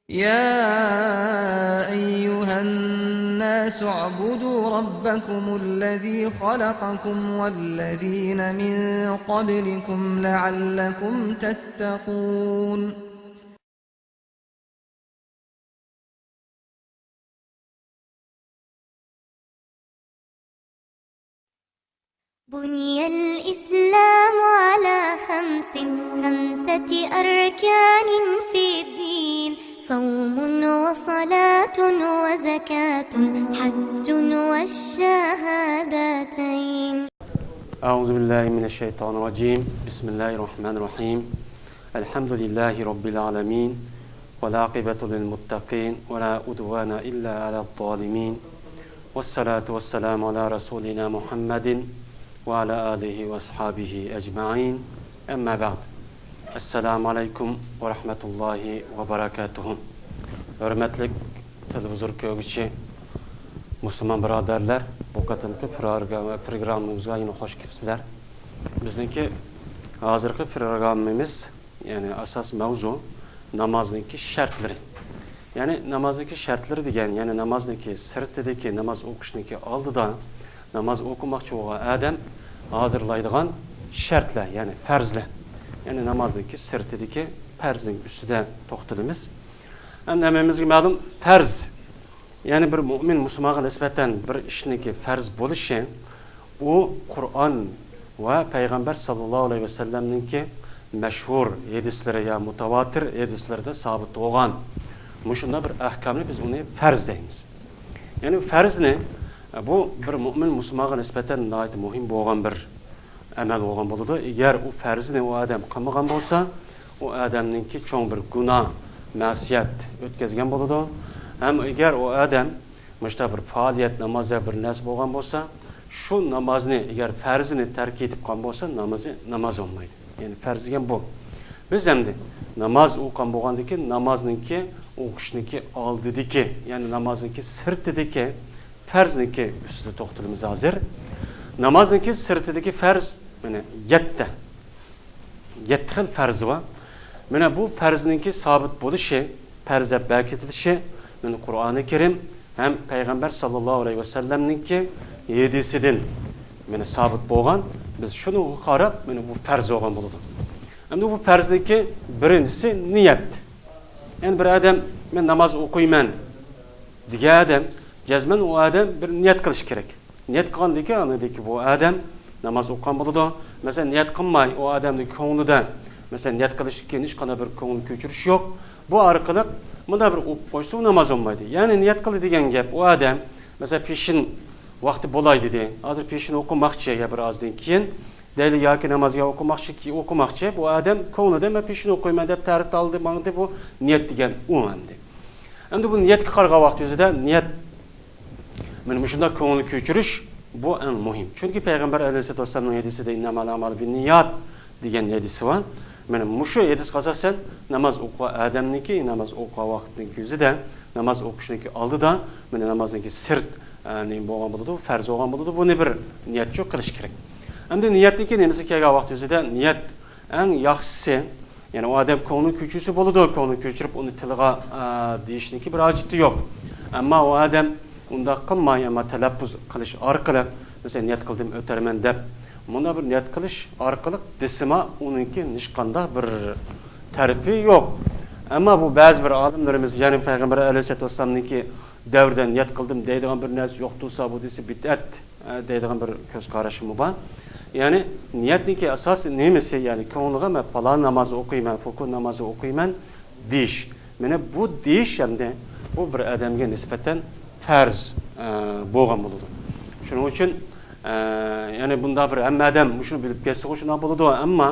يا أيها الناس اعبدوا ربكم الذي خلقكم والذين من قبلكم لعلكم تتقون بني الإسلام على خمسة أركان في الدين: صوم وصلاة وزكاة حج والشهادتين. أعوذ بالله من الشيطان الرجيم. بسم الله الرحمن الرحيم. الحمد لله رب العالمين والعاقبة للمتقين ولا عدوان إلا على الظالمين والصلاة والسلام على رسولنا محمد وعلى آله وأصحابه أجمعين. أما بعد. Esselamu Aleyküm ve Rahmetullahi ve Berekatuhu. Hürmetlik televizyon köygüçi Müslüman biraderler, bu kadınki programımıza yine hoş geldiniz. Bizimki hazırki programımız, yani asas mevzu namazdaki şartları. Yani namazdaki şartları diyen, yani namazdaki sırtdaki namaz okuşniki aldıda namaz okumakçı olan adam hazırlaydıgan şartlar, yani farzlar. Yani namazdaki sırtdaki farzın üstüde toxtalımız. Hemenimizge ma'lum farz. Yani bir mümin Müslümana nispeten bir işniki farz bo'lishi u Qur'on ve Peygamber sallallahu aleyhi ve sellem'ninki meşhur hadisleri ya mutavatir hadislarda sabit olgan. Muşunda bir ahkamni biz onu farz deymiz. Yani farz ne? Bu bir mümin Müslümana nispeten nayet muhim bo'lgan bir amal bo'lgan bo'ladi. Eğer o farzni o adam qilmagan bo'lsa, o adamninki cho'ng bir gunoh, ma'siyat o'tkazgan bo'ladi. Hem eğer o adam müşta bir faoliyat namazga bir narsa bo'lgan bo'lsa, shu namozni eğer farzini tark etib qolgan bo'lsa, namoz olmaydi. Yani farzigan bu. Biz endi namoz o'qigan bo'lgandan keyin namozninki o'qishniki oldidiki, yani namozniki sirtidiki farzniki ustida to'xtalamiz hozir. Namazniki sirtidiki farz mana 7 xil farzi var. Mana bu farzniki sabit bo'lishi, farzga berkitilishi mana Qur'oni Karim hem Peygamber sallallahu aleyhi ve sellem'ninki hadisidan mana sabit bo'lgan. Biz shuni qarab mana bu farz bo'lgan bo'ladi. Endi bu farzniki birinchisi niyat. Yani bir adam men namoz o'qiyman degan adam jazman o adam bir niyat qilish kerak. Niyat qilgandiki, anadaki bu adam namaz o'qigan bo'ladi. Mesela niyat qilmay o adamning ko'nglida mesela niyat qilishga hech qanday bir ko'ngil ko'chirish yo'q. Bu orqali bunda bir o'qib qo'ysa namoz olmaydi. Yani niyat qildi degan gap, o adam mesela peshin vaqti bo'lay dedi. Hozir peshin o'qimoqchi ya bir ozdan keyin deyli yoki namozga o'qimoqchi bu adam ko'nglida men peshin o'qiyman deb tarif oldi, mana deb bu niyat degan u endi. Endi bu niyatga qarag'an vaqt o'zida niyat men shunda ko'ngil ko'chirish bu en muhim. Çünkü Peygamber aleyhissalatu vesselam'ın hadisinde innamal a'malu binniyat degan hadisi var. Mana mushu hadis asosan namoz o'qigan odamniki namoz o'qigan vaqtning o'zida namoz o'qishniki oldida mana namozniki sirt ne bo'lgan bo'ladi, farz bo'lgan bo'ladi. Buni bir niyatchi qilish kerak. Endi niyatniki nemasi kelgan vaqt o'zida niyat eng yaxshisi, yani o adam ko'ngil ko'chirsa bo'ladi, ko'ngil ko'chirib uni tilga deyishniki bir hojati yo'q. Ammo o adam unda qilmay ama talaffuz qilish orqali mesela niyat qildim o'tarman deb bunda bir niyat qilish orqali desima uningki hech qanday bir tarifi yo'q. Ammo bu ba'zi bir olimlarimiz, ya'ni Payg'ambar alayhisolatu vasallamniki davrida niyat qildim deydigan bir narsa yo'q tursa bu desa bid'at deydigan bir ko'z qarashim bor. Ya'ni niyatniki asosi nemasi, ya'ni ko'ngilga men falon namozni o'qiyman, fukun namozni o'qiyman deyish. Mana bu deyish hamda bu bir odamga nisbatan farz bo'lgan bo'ladi. Shuning uchun yani bunda bir hamma odam shuni bilib kelsa shunday bo'ladi, ammo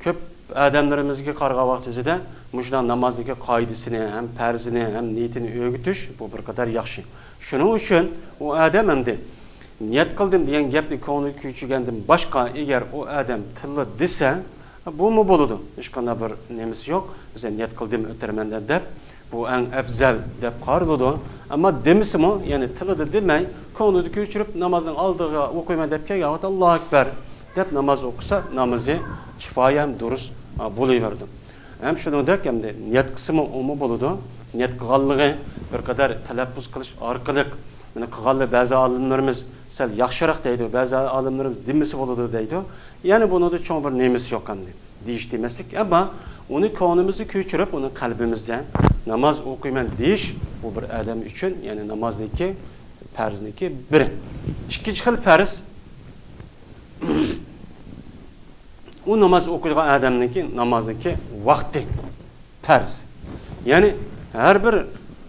ko'p odamlarimizga qarag'an vaqt o'zida shunday namozniki qoidasini, ham farzini, ham niyatini o'rgatish bu bir qadar yaxshi. Shuning uchun u odam endi niyat qildim degan gapni ko'ngli ko'chirgandan boshqa agar u odam tilla desa, bu mu bo'ladi? Hech qanday bir nemasi yo'q. Mesela niyat qildim o'tiraman deb bu en afzal deb qaraladi. Ama demisimi, yani tilida demay, ko'nglini ko'chirib namozning oldiga o'qiyman deb kelgan vaqt Allohu akbar deb namoz o'qisa, namozi kifoyam durust bo'laverdi. Hem shuningdek hamda niyat qismi umi bo'ladi. Niyat qilganligi bir qadar talaffuz qilish orqali mana qilganlar ba'zi olimlarimiz sal yaxshiroq deydi, ba'zi olimlarimiz dimisi bo'ladi deydi. Ya'ni bunida cho'ng bir nemisi yo'q endi. Deyish demaslik, ammo uni ko'nglimizni ko'chirib, uni qalbimizda namoz o'qiyman deyish bu bir odam uchun, ya'ni namozniki, farzniki biri. Ikkinchi xil farz u namoz o'qiydigan odamniki namozniki vaqti farz. Ya'ni har bir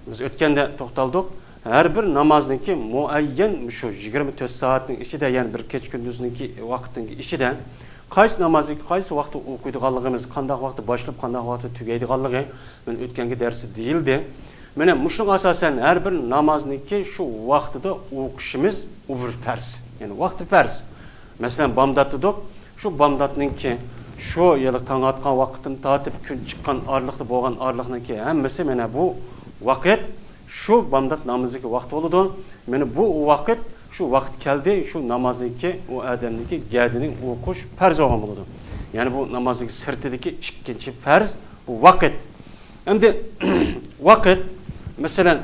biz o'tganda to'xtaldik, har bir namozniki muayyan shu 24 soatning ichida, ya'ni bir kech kunduzniki vaqtning ichida qaysi namozni qaysi vaqtda o'qiydiganligimiz, qanday vaqtda boshlab, qanday vaqtda tugaydiganligi men o'tgangi darsda deyildi. Mana mushunga asosan har bir namozniki shu vaqtida o'qishimiz u bir farz. Ya'ni vaqti farz. Masalan, bomdatdiq, shu bomdatninki shu yili tong otgan vaqtdan tortib kun chiqqan orliqda bo'lgan orliqniki hammasi mana bu vaqt shu bomdat namoziga vaqt bo'ladi. Mana bu vaqt shu vaqt keldi, shu namozniki u odamniki gadining o'qish farz bo'lgan bo'ladi. Ya'ni bu namozning sirtidagi ikkinchi farz bu vaqt. Endi vaqt masalan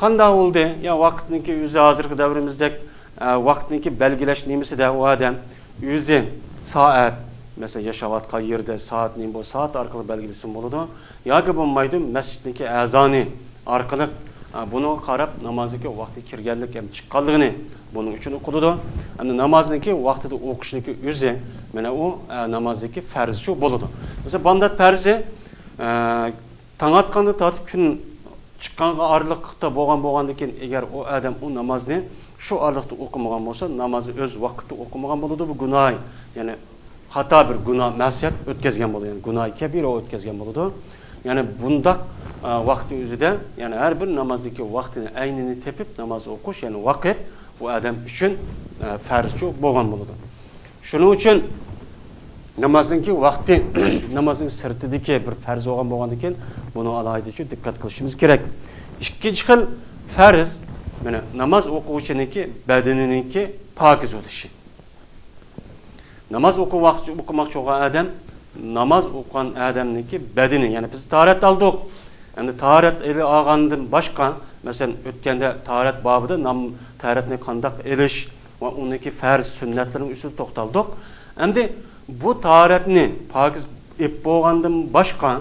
qanday bo'ldi? Ya vaqtniki o'zi hozirgi davrimizdek vaqtniki belgilash nemisida u odam o'zi soat mesela yaşavatgan yerde saat neyim bu saat arkalı belgilisi bo'ladi yoki bo'lmaydi masjidniki azoni orqali buni qarab namoziga vaqti kirganlik ham chiqqanligini buning uchun o'qiladi. Endi namozniki vaqtida o'qishniki o'zi mana u namozdagi farz shu bo'ladi. Mesela bomdod farzi tong otganda tortib kun chiqqanga orliqda bo'lgandan keyin agar u odam u namozni shu orliqda o'qimagan bo'lsa, namozni o'z vaqtida o'qimagan bo'ladi, bu gunoh. Ya'ni xato bir gunoh, ma'siyat o'tkazgan bo'ladi. Ya'ni gunoh kabira o'tkazgan bo'ladi. Ya'ni bundaq vaqti o'zida, ya'ni har bir namozdagi vaqtini aynini tepib namoz o'qish, ya'ni vaqt bu odam uchun farz bo'lgan bo'ladi. Shuning uchun namozningki vaqti namozning sirtidagi bir farz bo'lgandan keyin buni alohida diqqat qilishimiz kerak. Ikkinchi xil farz mana namoz o'quvchiniki badaniniki pokiz bo'lishi. Namoz o'qimoqchi bo'lgan odam namoz o'qigan odamniki badani, ya'ni biz tahorat oldik. Endi tahorat olgandan boshqa, masalan, o'tganda tahorat bobida tahoratni qanday elish va uniki farz sunnatlarining usul to'xtaldik. Endi bu tahoratni pokiz ep bo'lgandan boshqa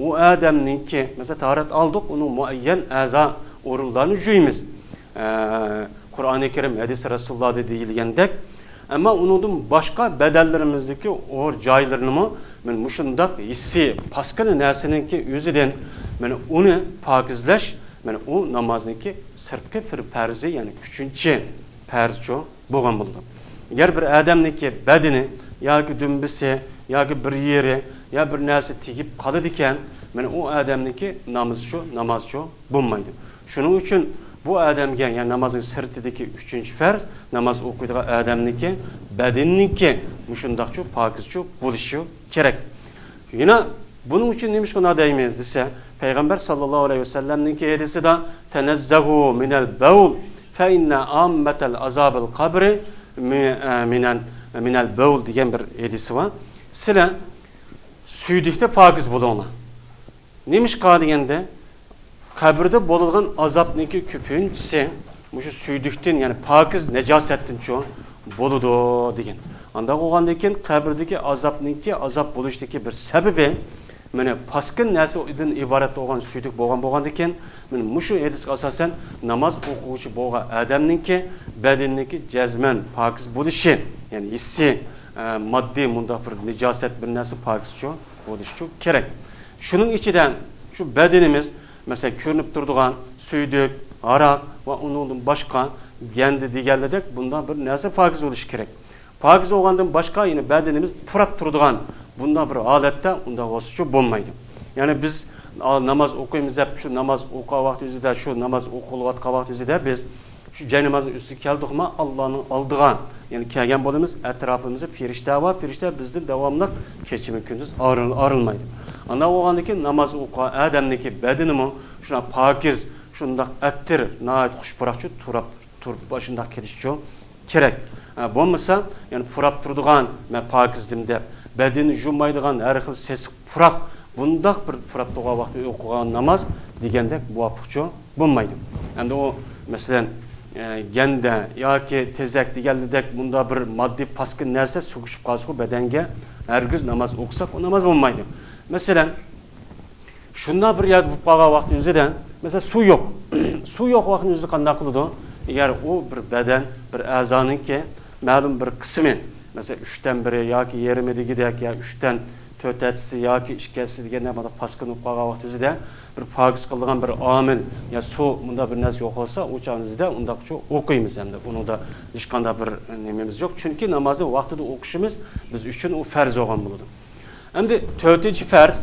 u odamniki, masalan, tahorat oldik, uni muayyan a'zo o'rinlarni juymiz. Qur'oni Karim, hadis Rasulullohda deyilgandek, ama undan başka bedellerimizdeki o joylarini men mushundaq hissi paskana narsaniki o'zidan men uni pokizlash, men u namozniki sirtqi farzi, ya'ni 3-chi farzi bo'lgan bo'ldi. Agar bir odamniki badani yoki dumbisi yoki bir yeri ya bir narsa tegib qoladi ekan, men u odamniki namoz bo'lmaydi. Shuning uchun bu odamga, ya'ni namozning sirtidagi 3-chi farz namoz o'qiydigan odamniki badanniki mushundaqchi pokizchi bo'lishi kerak. Yana buning uchun nima qilna deymiz desa, payg'ambar sallallohu alayhi vasallamning hadisida tanazzahu minal bawl fa inna ammatal azabil qabri minal bawl degan bir hadisi var. Sizlar suydikda pokiz bo'linglar. Nima qiladi deganda kabirde bo'lgan azapniki ko'pinchisi mushu suydikdan, ya'ni pokiz najosatdan bo'ladi degan. Anda bo'lgandan keyin qabirdagi azapniki azap bo'lishdagi bir sababi mana paskin narsadan iborat bo'lgan suydik bo'lgandan keyin men mushu hadisga asosan namoz o'quvchi bo'lgan odamningki badanniki jazman pokiz bo'lishi, ya'ni hissi moddiy mundaq bir najosat bir narsa pokizchi bo'lishi kerak. Shuning ichidan shu badanimiz mesela ko'rinib turadigan suydik, aroq va undan boshqa endi deganlardek bundan bir narsa pokiz bo'lishi kerak. Pokiz bo'lgandan boshqa yine badanimiz purab turadigan bundan bir holatda unda o'sishi bo'lmaydi. Ya'ni biz namoz o'qiymiz deb shu namoz o'qigan vaqt o'zida, shu namoz o'qilayotgan vaqt o'zida biz shu namozning ustiga keldikmi, Allohning oldiga, ya'ni kelgan bo'lamiz, atrofimizda farishta va farishta bizni davomli kechimi kunduz arilmaydi. Ana o'g'andaki namoz o'qigan odamniki badanimi shuna pokiz, shundaq attir, nihoyat xushpuroqchi turib boshindaq ketishi kerak. Bo'lmasa, ya'ni purab turadigan men pokizdim deb badani jummaydigan har xil sesiq puroq bundaq bir fıraptığa vaxtı okuğan namaz degendek muvaffaqçı bulmaydı. Endi o mesela gende yoki tezak degandek bunda bir moddiy paskin narsa sug'ishib qolsa bedenge hergiz namaz o'qisak o namaz bo'lmaydi. Mesela shunda bir yer bo'lib qolgan vaqt o'zida mesela suv yo'q. Suv yo'q vaqtni o'zida qanday qiladi? Agar o bir beden, bir a'zoninki ma'lum bir qismi, mesela 3'ten 1 yoki yarmidagidek ya 3'ten 4'si yoki 2'si deganda mana paskin bo'lib qolgan vaqt o'zida bir fokus qilgan bir omil ya suv bunda bir narsa yo'q bo'lsa, o'chog'imizda undaqcha o'qiymiz endi. Unda hech qanday bir nemamiz yo'q, chunki namozni vaqtida o'qishimiz biz uchun u farz bo'lgan bo'ladi. Endi 4-farz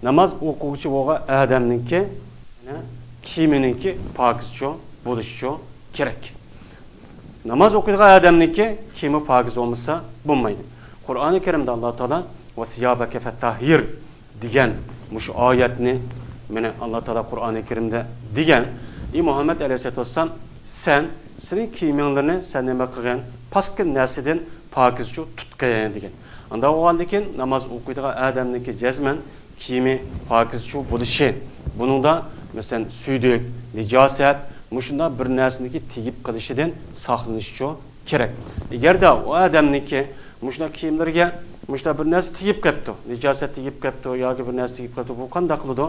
namoz o'quvchi bo'lgan odamningki, kiyimininki pokizcha bo'lishi kerak. Namoz o'qiydigan odamningki kiyimi pokiz bo'lmasa bo'lmaydi. Qur'oni Karimda Alloh taolo vasiyabaka fatahir degan mush oyatni mana Alloh taolo Qur'oni Karimda degan, Muhammad alayhisolatu vasallam sening kiyiminglarni sen nima qilgan paskin narsadan pokizcha tutgan degan. Unda o'g'andan keyin namoz o'qiydigan odamningki jazman kiyimi pokizcha bo'lishi. Buningda masalan suydik, nijosat, mushunda bir narsaniki tegib qilishidan saqlanishi kerak. Agarda o odamniki mushunda kiyimlarga mushunda bir narsa tegib qolibdi, nijosat tegib qolibdi yoki bir narsa tegib qolibdi, bu qanday qiladi?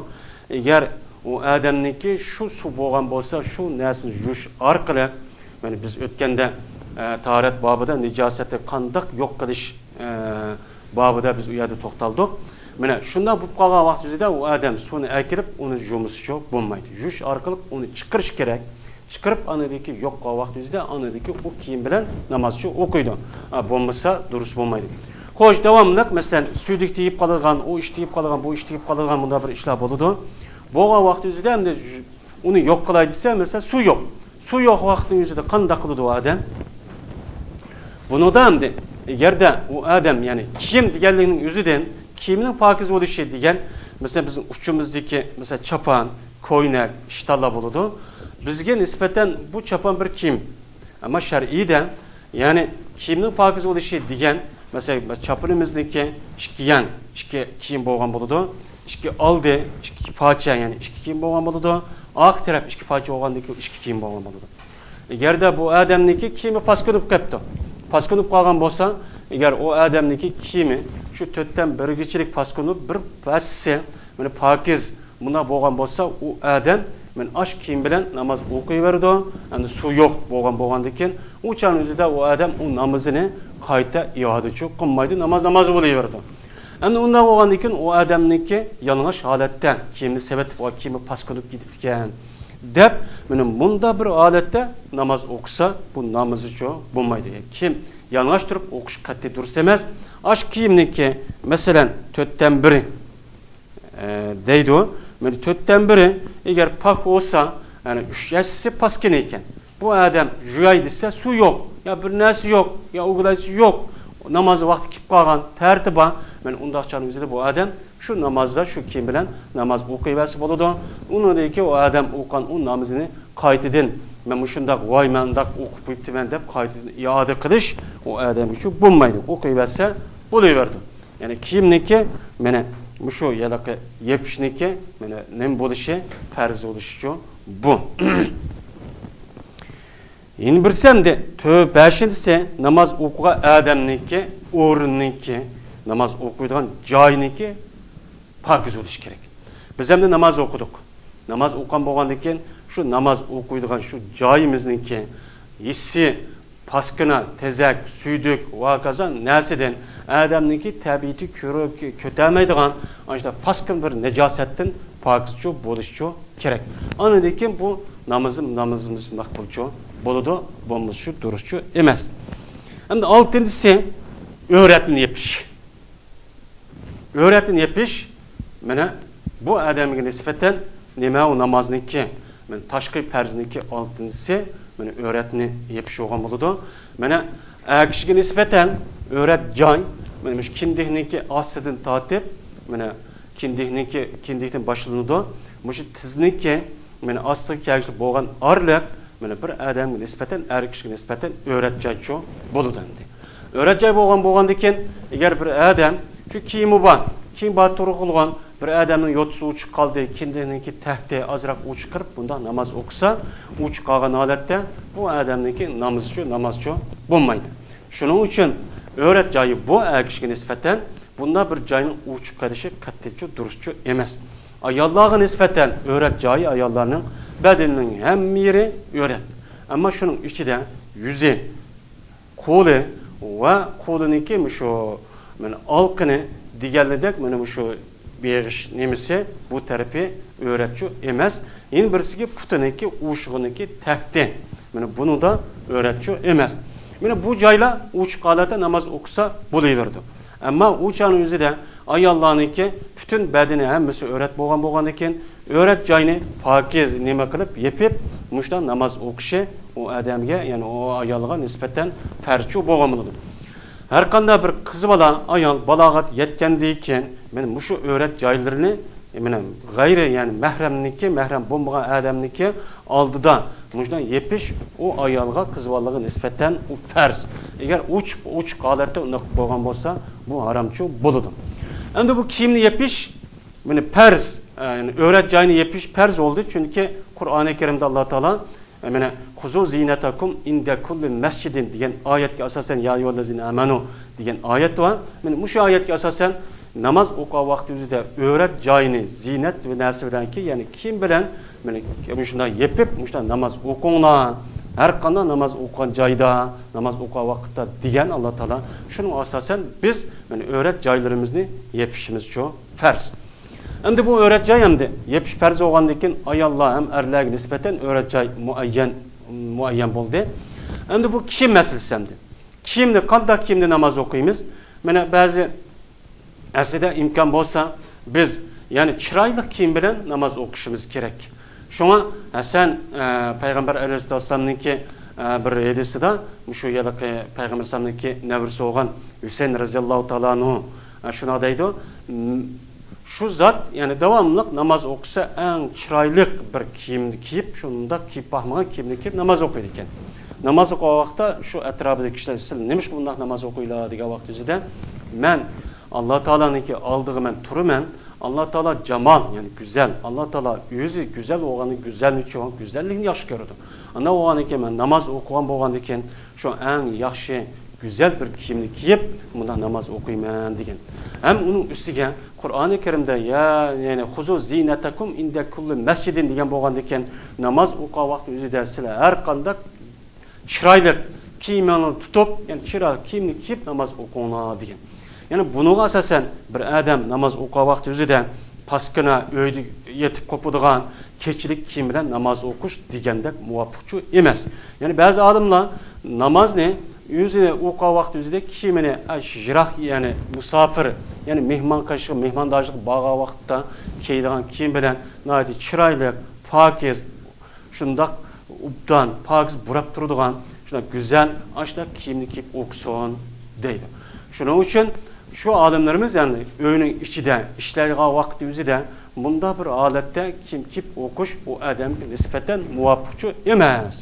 Agar o odamniki shu suv bo'lgan bo'lsa, shu narsani yuvish orqali, mana biz o'tganda tahorat bobida nijosatni qanday yo'q qilish bobida biz u yerda to'xtaldik. Mana shunda bo'lib qolgan vaqtida u odam suvni akirib, uni yuvmasicha bo'lmaydi. Yuvish orqali uni chiqarish kerak. Chiqarib anadagi yo'q qolgan vaqtida anadagi u kiyim bilan namozchi o'qiydi. Bo'lmasa durust bo'lmaydi. Xo'sh, davomli masalan suydik tegib qolgan, u ish tegib qolgan, bu ish tegib qolgan bunda bir ishlar bo'ladi. Bo'lgan vaqtida endi uni yo'q qilay desa, masalan suv yo'q. Suv yo'q vaqtida qanday qiladi u odam? Bunida endi agarda u odam ya'ni kiyim deganligining o'zidan kiyimning pokiz bo'lishi degan, masalan bizning uchimizdagi masalan chapan, ko'ynak, ishtallar bo'ladi. Bizga nisbatan bu chapan bir kiyim. Ama shar'iyda ya'ni kiyimning pokiz bo'lishi degan, masalan chapanimizniki ikki kiyim bo'lgan bo'ladi. Ikki oldi, ikki pocha, ya'ni ikki kiyim bo'lgan bo'ladi. Oq taraf ikki pocha bo'lgandek ikki kiyim bo'lgan bo'ladi. Agarda bu odamniki kiyimi paskinib ketdi. Paskinib qolgan bo'lsa, agar o odamniki kiyimi shu 4'ten 1'gichilik paskinib bir passi, mana pokiz buna bo'lgan bo'lsa, u odam men osh kiyim bilan namoz o'qiyverdi. Endi suv yo'q bo'lgandan keyin o'chan o'zida u odam u namozini qayta iyodachi qilmaydi, namoz bo'laverdi. Endi unda bo'lgandan keyin u odamniki yalang'och holatda kiyimni savatib, o kiyimi paskinib ketibgan deb, mana bunda bir holatda namoz o'qisa, bu namozicha bo'lmaydi. Kim yalang'och turib o'qish qat'iy durust emas. Osh kiyimniki masalan 4'ten 1 deydi. Mana 4'ten 1 agar pak bo'lsa, ya'ni 3 yashisi paskin ekan. Bu odam juyay desa suv yo'q, ya bir narsa yo'q, ya o'g'laysi yo'q. Namoz vaqti kelib qolgan, tartiba, mana undaqchaning o'zida bu odam shu namozda shu kiyim bilan namoz o'qiyversa bo'ladi. Unidagi o odam o'qigan u namozini qaytadan men shundoq voy men undaq o'qib qo'yibdiman deb qaytadan iyoda qilish u odam uchun bo'lmaydi. O'qiyversa bo'laverdi. Ya'ni kiyimniki mana shu yalaqa yepishniki mana nim bo'lishi farz bo'lishi bu. Endi bilsamda 5-si namoz o'qigan odamniki o'rninniki namoz o'qiydigan joyiniki pokiz bo'lishi kerak. Biz ham namoz o'qidik. Namoz o'qigan bo'lgandan keyin shu namoz o'qiydigan shu joyimizniki hissi paskina, tezak, suydik va kaza narsadan odamniki tabiati ko'tarmaydigan ana paskin bir najosatdan pokizcha bo'lishi kerak. Anidan keyin bu namozimiz maqbulcha bo'ladi, bo'lmasa shu durustcha emas. Endi 6-si o'ratni yepish. O'ratni yepish mana bu odamga nisbatan nima u namozniki, men tashqi farzniki 6-si mana o'ratni yepish bo'lgan bo'ladi. Mana kishiga nisbatan o'rat joy, mana shu kindikniki ostidan tortib, mana kindikdan boshlanadi. Shu tizniki mana ostiga kelishli bo'lgan orliq mana bir odamga nisbatan, kishiga nisbatan o'rat joycha bo'ladi endi. O'rat joy bo'lgandan keyin agar bir odam shu kiyimi bor turg'ilgan bir bir adamning yo'tisi uchiq qoldi, ikkindininki tahti ozroq uchiq kirib, bunda namoz o'qisa, uchiq qolgan holatda bu odamniki namozchi bo'lmaydi. Shuning uchun o'rat joyi bu kishiga nisbatan bunda bir joyning uchiq qolishi qattiqcha durustchi emas. Ayollarga nisbatan o'rat joyi ayollarning badanining hamma yeri o'rat. Ammo shuning ichida yuzi, qo'li va qo'liniki shu mana olqini deganidek mana shu beg'ish nemisi bu tarafi o'ratchi emas. Yana birisiga putiniki, ushg'iniki tahti. Mana buni da o'ratchi emas. Mana bu joylar uch holatda namoz o'qisa bo'laverdi. Ammo o'chaning o'zida ayollarniki butun badani hammasi o'rat bo'lgan ekan, o'rat joyini pokiz nima qilib, yepib, mushdan namoz o'qishi o odamga, ya'ni o ayolga nisbatan farchi bo'lgan bo'ladi. Har qanday bir qiz bola, ayol balog'at yetgandan keyin mana mushu o'rat joylarini mana g'ayri, ya'ni mahram bo'lmagan odamniki oldida mushdan yepish o ayolga, qiz bolaga nisbatan u farz. Agar uch holatda uni bo'lgan bo'lsa, bu haromchi bo'ladi. Endi bu kiyimni yepish mana farz, ya'ni o'rat joyini yepish farz bo'ldi, chunki Qur'oni Karimda Alloh taolo mana xuzu zinatakum inda kulli masjidin degan oyatga asosan ya ayyuhallazina amanu degan oyat var. Mana bu oyatga asosan namoz o'qish vaqtida o'rat joyini zinat va narsa bilanki, ya'ni kiyim bilan mana shunday yepib, shunday namoz o'qinglar. Har qanday namoz o'qigan joyda, namoz o'qish vaqtida degan Alloh taolo shuning asosan biz mana o'rat joylarimizni yepishimiz uchun farz. Endi bu o'rat joy hamda yepish farz bo'lgandan keyin ayollar ham erlarga nisbatan o'rat joy muayyan bo'ldi. Endi bu kiyim masalasi hamda. Kiyimni qanday kiyimda namoz o'qiymiz? Mana ba'zi aslida imkon bo'lsa biz ya'ni chiroyli kiyim bilan namoz o'qishimiz kerak. Shunga Hasan payg'ambar alayhisolamningki bir hadisida shu yiliqi payg'ambar alayhisolamningki navrisi bo'lgan Husayn roziyallohu taolo anhu shuna deydi. Şu zat yani devamlı namaz okusa en chiroyli bir kiyimni kiyib, shunda kiyib baxmagan kiyimni kiyib namoz o'qiydi ekan. Namoz o'qigan vaqtda shu atrofidagi kishilar siz nimish bunday namoz o'qiylar degan vaqtida men Alloh taolaniki oldiga men turaman. Alloh taolo jamol, ya'ni go'zal. Alloh taolo o'zi go'zal bo'lgani go'zallikni yaxshi ko'radi. Ana o'g'aniga men namoz o'qigan bo'lgandan keyin shu eng yaxshi güzel bir kiyimni kiyib bunda namoz o'qiyman degan. Ham uning ustiga Qur'oni Karimda ya'ni xuzu zinatakum inda kulli masjidin degan bo'lgandan keyin namoz o'qish vaqti o'zida sizlar har qanday chiroyli kiyimni tutib, ya'ni chiroyli kiyimni kiyib namoz o'qinglar degan. Ya'ni buning asosan bir odam namoz o'qish vaqti o'zida paskina uyda yetib qopadigan kechilik kiyim bilan namoz o'qish degandek muvofiqchi emas. Ya'ni ba'zi olimlar namozni o'zini o'qish vaqti o'zida kiyimini jiroq, ya'ni musofir, ya'ni mehmondorchilik bo'lgan vaqtda kiyadigan kiyim bilan nihoyat chiroyli, pokiz, shundoq ubdan, pokiz burab turadigan, shunday go'zal, ashunday kiyimni kiyib o'qisin deydi. Shuning uchun şu olimlarimiz yani uyning ichida ishlaydigan vaqt o'zida bunda bir holatda kiyib o'qish u odamga nisbatan muvofiqchi emas.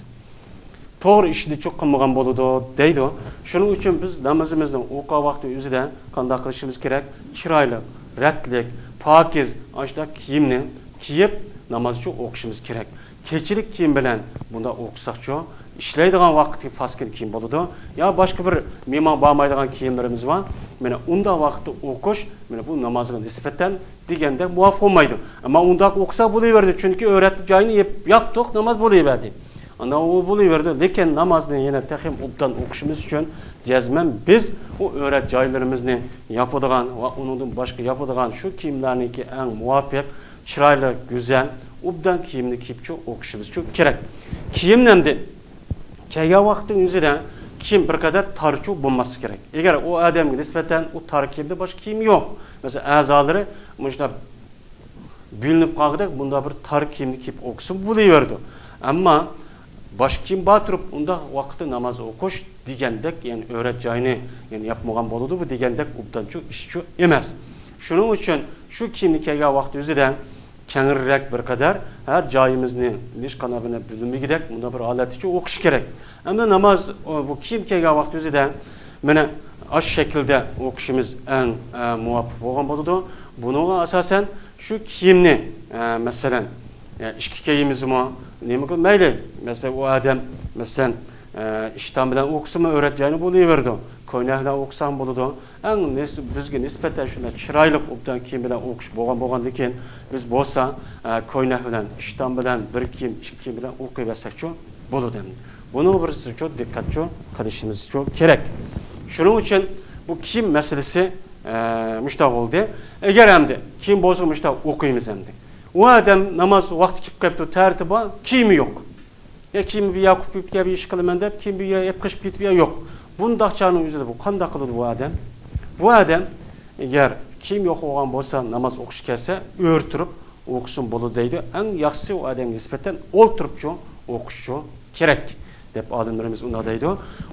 To'g'ri ishni cho'q qilmagan bo'ladi deydi. Shuning uchun biz namozimizni o'qish vaqti o'zida qanday qilishimiz kerak? Chiroyli, ratlik, pokiz, ashunday kiyimni kiyib namozni o'qishimiz kerak. Kechilik kiyim bilan bunda o'qisak-chi, ishlaydigan vaqtda faskin kiyim bo'ladi. Ya boshqa bir mehmon bo'lmaydigan kiyimlarimiz var. Mana unda vaqtda o'qish, mana bu namozga nisbatan deganda muvofiq bo'lmaydi. Ammo unda o'qisa bo'laverdi, chunki o'ratni joyini yoqdiq, namoz bo'laverdi. Ana u bo'laverdi, lekin namozni yana tahim obdan o'qishimiz uchun jazman biz o o'rat joylarimizni yopadigan va undan boshqa yopadigan shu kiyimlarniki eng muvofiq, chiroyli, go'zal obdan kiyimni kiyib o'qishimiz uchun kerak. Kiyimni kelgan vaqtning o'zida kiyim bir qadar tarchu bo'lmasi kerak. Agar u odamga nisbatan u tar kiyimda boshqa kiyim yo'q. Masalan, a'zolari mushta bo'linib qolganda bunda bir tar kiyimni kiyib o'qisin bo'laverdi. Ammo boshqa kiyim bor turib unda vaqtda namoz o'qish degandek, ya'ni o'rat joyini ya'ni yapmagan bo'ladi bu degandek ubdanchu ishchi emas. Shuning uchun shu kiyimni kelgan vaqt o'zida kengirrak bir qadar har joyimizni nish qanabini bilmagidek bunda bir holatda o'qish kerak. Endi namoz bu kiyim kelgan vaqt o'zida mana shu shaklda o'qishimiz eng muvofiq bo'lgan bo'ladi. Bunga asosan şu kiyimni mesela işki kiyimiz mi nima qil mayli mesela o adam mesela ishton bilan o'qisimi o'rgatgani bo'laverdi ko'ylak bilan o'qisam bo'ladi eng bizga nisbatan shunday chiroyli obdan kiyim bilan o'qish bo'lgandan keyin biz bo'lsa ko'ylak bilan ishton bilan bir kiyim ikki kiyim bilan o'qiyversakchi bo'ladi buni bir diqqat qilishimiz kerak shuning uchun bu kiyim masalasi mushtaq bo'ldi agar hamda kiyim bo'lsa mushtaq o'qiymiz hamda u odam namoz vaqti kelib qolibdi tartibi kiyimi yo'q ya kiyimi bir yoqib ketib ish qilaman deb kiyim bir yoqib qishib ketib yo'q bundaqchani o'zida bu qanday qiladi bu odam agar kiyim yo'q bo'lgan bo'lsa namoz o'qish kelsa o'rtirib o'qisin bo'ladi deydi eng yaxshisi u odamga nisbatan o'ltiribchi o'qishchi kerak deb olimlarimiz unda deydi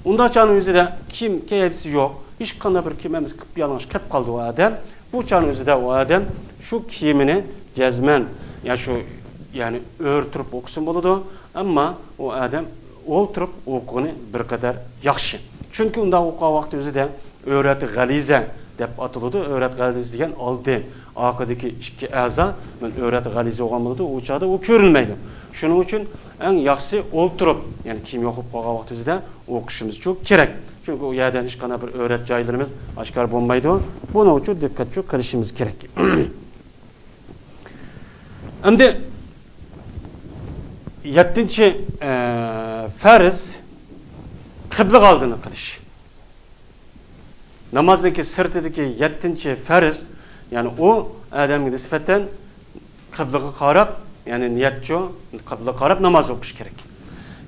undaqchani o'zida kiyim kiyadisi yo'q hech qanday bir kiyimimiz qilib yalang'och qilib qoldi u odam bu chani o'zida u odam shu kiyimini jazman yani o'rtirib o'qisin bo'ladi ammo u odam o'ltirib o'qigani bir qadar yaxshi chunki unda o'qigan vaqt o'zida o'rati g'aliza deb ataladi o'rat g'aliza degan oldi orqadagi ikki a'zo o'rati g'aliza bo'lgan bo'ladi u chog'da u ko'rinmaydi shuning uchun eng yaxshisi o'ltirib ya'ni kiyim yo'qib qolgan vaqt o'zida o'qishimiz kerak chunki u yerdan hech qanday bir o'rat joylarimiz oshkor bo'lmaydi buning uchun diqqat qilishimiz kerak endi 7-chi farz qibla oldini qilish namozniki sirtidagi 7-chi farz ya'ni u odamga nisbatan qiblaga qarab ya'ni niyatchi qiblaga qarab namoz o'qish kerak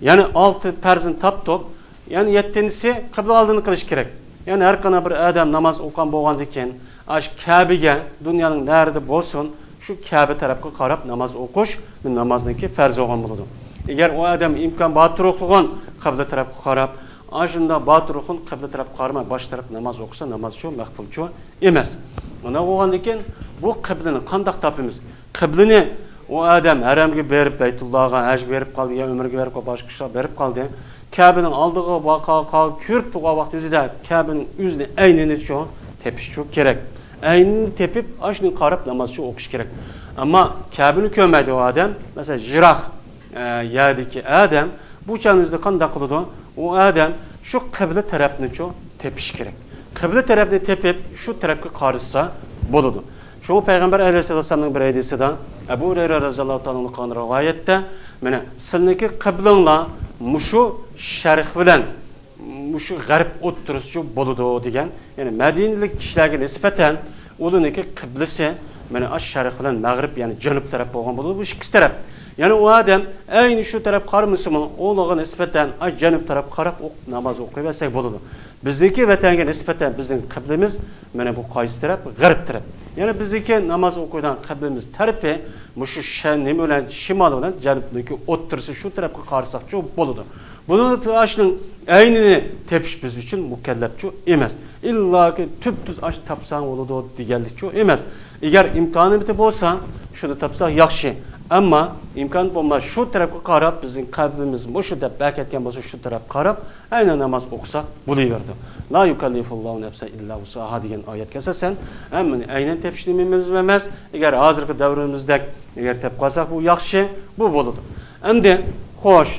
ya'ni 6 farzni top ya'ni 7-si qibla oldini qilish kerak ya'ni har qanday bir odam namoz o'qigan bo'lgandan keyin ash Kabe'ga dunyoning narida bo'lsin shu Kabe tarafga qarab namoz o'qish namozniki farz bo'lgan bo'ladi agar u odam imkon bor turgan qibla tarafga qarab ashunda bor turgan qibla tarafga qaramay bosh taraf namoz o'qisa namoz uchun maqbulchi emas mana bo'lgandan keyin bu qiblani qanday topamiz qiblani u odam haramga berib Baytullohga haj berib qoldi yo umrga berib boshqa ishlar berib qoldi Kabe'ning oldiga ko'rib turgan vaqt o'zida Kabe'ning o'zini aynini tepish kerak aynini tepib ashuni qarab namozchi o'qish kerak ammo Kabe'ni ko'rmaydi u odam masalan jiroh yerdagi odam bu chanizda qanday qiladi u odam shu qibla tarafni tepish kerak qibla tarafni tepib shu tarafga qarasa bo'ladi shu payg'ambar alayhissalomning bir hadisida Abu Hurayra roziyallohu anhuning rivoyatda mana sizniki qiblanglar mushu sharq bilan mushu g'arb o'ttirisi bo'ladi degan ya'ni madinalik kishilarga nisbatan ularniki qiblasi mana ash sharq bilan mag'rib ya'ni janub taraf bo'lgan bo'ladi bu ikki taraf ya'ni u odam ayni shu taraf qaramasimi ularga nisbatan ash janub taraf qarab namoz o'qiyversak bo'ladi bizniki vatanga nisbatan bizning qiblamiz mana bu qaysi taraf g'arb taraf ya'ni bizniki namoz o'qiydigan qiblamiz tarafi mushu nima bilan shimol bilan janubniki o'ttirisi shu tarafga qarasak bo'ladi buni ashning aynini tepish biz uchun mukallafchi emas illoki tub-tuz ash topsang bo'ladi deganlikchi emas agar imkoniyati bo'lsa shuni topsak yaxshi ammo imkon bo'lmasa shu tarafga qarab bizning qalbimiz mushu deb bakatgan bo'lsa shu tarafga qarab aynan namoz o'qisak bo'laverdi la yukallifullohu nafsan illa wusaha degan oyatga asosan hammani aynan tepishni mumkin emas agar hozirgi davrimizda agar tepib qolsak bu yaxshi bu bo'ladi endi xo'sh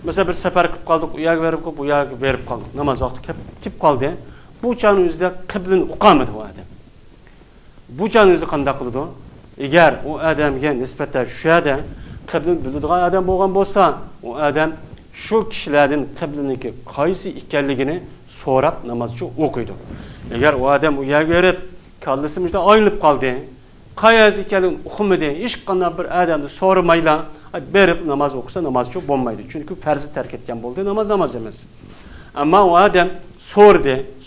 mesela bir safar qilib qoldik u yoqqa berib bu yoqqa berib qoldik namoz vaqti kelib qoldi bu chani o'zida qiblani o'qamadi bu odam bu chani o'zi qanday qiladi agar u odamga nisbatan shu yerda qiblani biladigan odam bo'lgan bo'lsa u odam shu kishilardan qiblaniki qaysi ekanligini so'rab namozchi o'qiydi agar u odam u yoqqa berib kallasi mujda aylanib qoldi qayerda ekanligini uqmadi hech qanday bir odamni so'ramaylar berib namoz o'qisa namozchi bo'lmaydi chunki farzni tark etgan bo'ldi namoz emas ammo u odam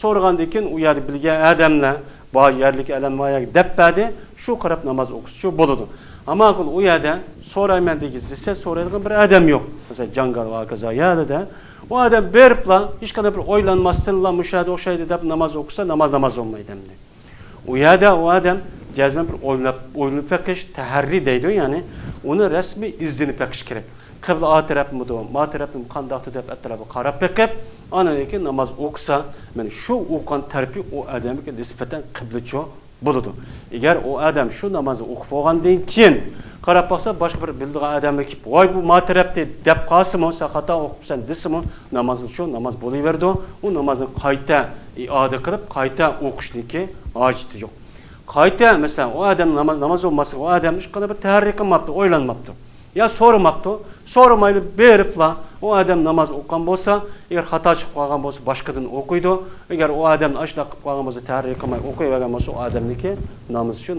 so'rgandan keyin u yerda bilgan odamlar bor yerlik alammoya debpadi shu qarab namoz o'qisichi bo'ladi ammo u yerda so'rayman desa so'raydigan bir odam yo'q masalan jangar va kazo yerda u odam beribla hech qanday bir o'ylanmasdan mushahada o'xshaydi deb namoz o'qisa namoz bo'lmaydi u yerda u odam jazman bir o'ylanib baqish taharri deydi ya'ni uni rasmiy izlanib baqish kerak qibla o tarafmidi ma tarafim qandoqdi deb atrofga qarab baqib andan keyin namoz o'qisa mana shu o'qigan tarafi u odamga nisbatan qiblachi buludu. Eğer o adam şu namazı okup olgandan keyin qarab baksa başka bir bildiği adamga kelip, "Voy bu matarapti" dep qalsımı, sen hata okupsan desimi, namazın şu namaz boluverdi. O namazın qayta iade qilib, qayta o'qishniki hojati yo'q. Qayta mesela o adam namaz olmasa o adam hiç kadar bir tahrik qilmabdi, o'ylanmabdi. Ya so'ramabdi, so'ramayli beripla o adam namaz o'qigan bo'lsa, agar xato chiqib qolgan bo'lsa, boshqadan o'qiydi. Agar o adam ashna qilib qolgan bo'lsa, tahrik qilmay o'qiyvergan bo'lsa, o adamniki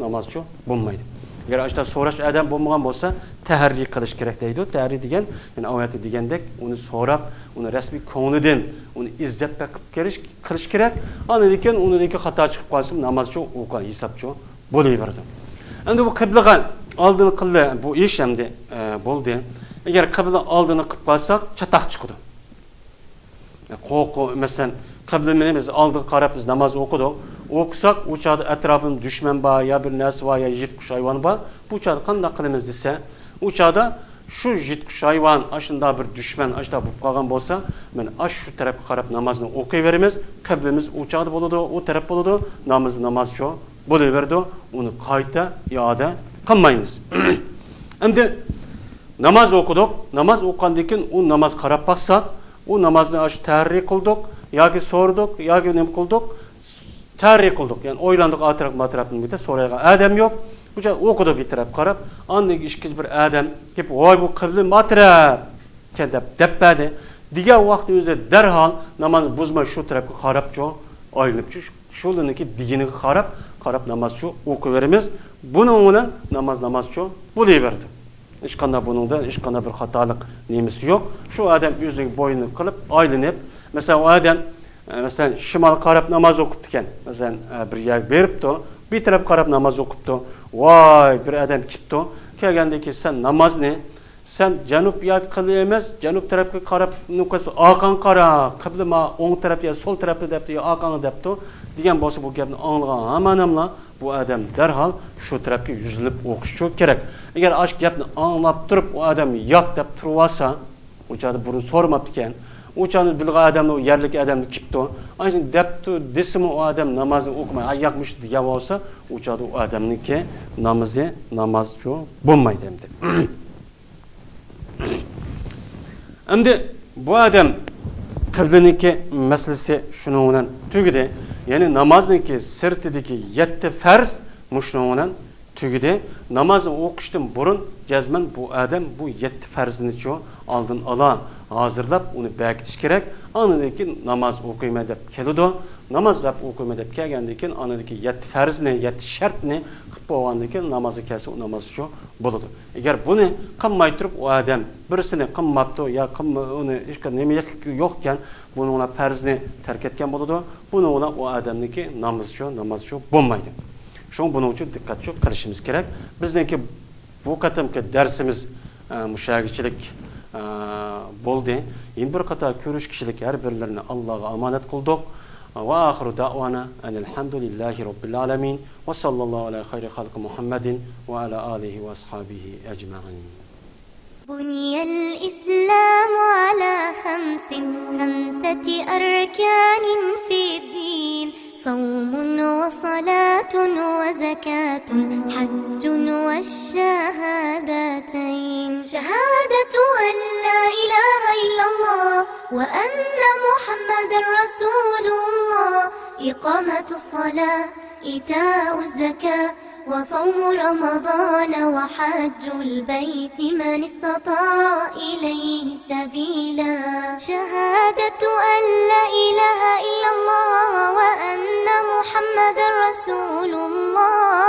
namozchi bo'lmaydi. Agar ashna so'rash adam bo'lmagan bo'lsa, tahrik qilish kerak deydi. Tahrik degan, ya'ni oyati degandek, uni so'rab, uni rasmiy ko'nglidan, uni izzat qilish kerak. Andan keyin uniki xato chiqib qolsa, namozchi o'qigan hisobchi bo'laveradi. Endi bu qiblaga oldini qildi, bu ish hamda bo'ldi. Agar qibla oldini qilib qolsak, chataq chiqadi. Qo'rqu, masalan, qiblaga biz oldiga qarab biz namoz o'qidik. O'qisak, u chaqda atrofimda dushman bor, yo bir narsa bor, yo yirtqich hayvon bor. Bu chaqda qanday qilamiz desa, u chaqda shu yirtqich hayvon, ashunda bir dushman, ashunda bo'lib qolgan bo'lsa, men shu tarafga qarab namozni o'qiyveramiz. Qiblamiz u chaqda bo'ladi, u taraf bo'ladi, namozchi bo'laveradi. Uni qayta iyoda qilmaymiz. Endi namoz o'qidik, namoz o'qigandan keyin u namoz qarab baksak, u namozni ash tahrik qildik, yoki so'rdik, yoki nima qildik? Tahrik qildik. Ya'ni o'ylandik, atrofni bitta so'raygan adam yo'q. Bucha o'qidik bir taraf qarab, andan ikkinchi bir adam kelib, "Voy bu qibla matraf" debdi. Degan vaqt o'zida darhol namozni buzmay shu tarafga qarab aylanib shularniki diginiga qarab namozchi o'qiveramiz. Buning bilan namozchi bo'laverdi. Hech qanday buningda hech qanday bir xatolik nemisi yo'q. Shu odam o'zining bo'yini qilib aylanib, masalan, o odam masalan shimol qarab namoz o'qibdi ekan. Masalan, bir yer beribdi, bir taraf qarab namoz o'qibdi. Voy, bir odam kelibdi. Kelgandan keyin sen namozni sen janub yoki qibla emas, janub tarafga qarab nuqas orqan qara, qibla o'ng taraf yo sol tarafga debdi, yo orqani debdi. Degan bo'lsa bu gapni anglagan hamma bu odam darhol shu tarafga yuzilib o'qishi kerak. Agar ash gapni anglab turib o odam yo'q deb turib olsa, o'chada burun so'ramabdi ekan. O'chani bilgan odamni, o yerlik odamni kipdi. Ana debdi desimi o odam namozni o'qimay, ayyoqmish degan bo'lsa, o'chada o odamniki namozchi bo'lmaydi endi. Endi bu odam qiblaniki masalasi shuning bilan tugidi. Ya'ni namozniki sirtidagi 7 farz shuning bilan tugidi. Namozni o'qishdan burun jazman bu odam bu 7 farzni oldin ola hozirlab uni bekitish kerak. Andan keyin namoz o'qiyman deb keladi. Namoz o'qiyman deb kelgandan keyin anadagi 7 farzni, 7 shartni qilib bo'lgandan keyin namozga kelsa, u namozchi bo'ladi. Agar buni qilmay turib o odam birisini qilmabdi, yo uni hech qanday nima yo'q ekan, buning farzni tark etgan bo'ladi. Buning bilan o odamniki namozchi bo'lmaydi. Shuning buning uchun diqqat qilishimiz kerak. Bizniki bu qatimki darsimiz mushagichilik bo'ldi. Endi bir qator ko'rish kishilik har birlarini Allohga omonat qildik. Va oxiru da'vana alhamdulillahi robbil alamin va sallallohu ala xayri xalqi Muhammadin va ala alihi va ashabihi ajma'in. بني الإسلام على خمسة أركان في الدين صوم وصلاة وزكاة حج والشهادتين شهادة أن لا إله إلا الله وأن محمد رسول الله إقامة الصلاة إيتاء الزكاة وصوم رمضان وحج البيت من استطاع إليه سبيلا شهادة أن لا إله إلا الله وأن محمد رسول الله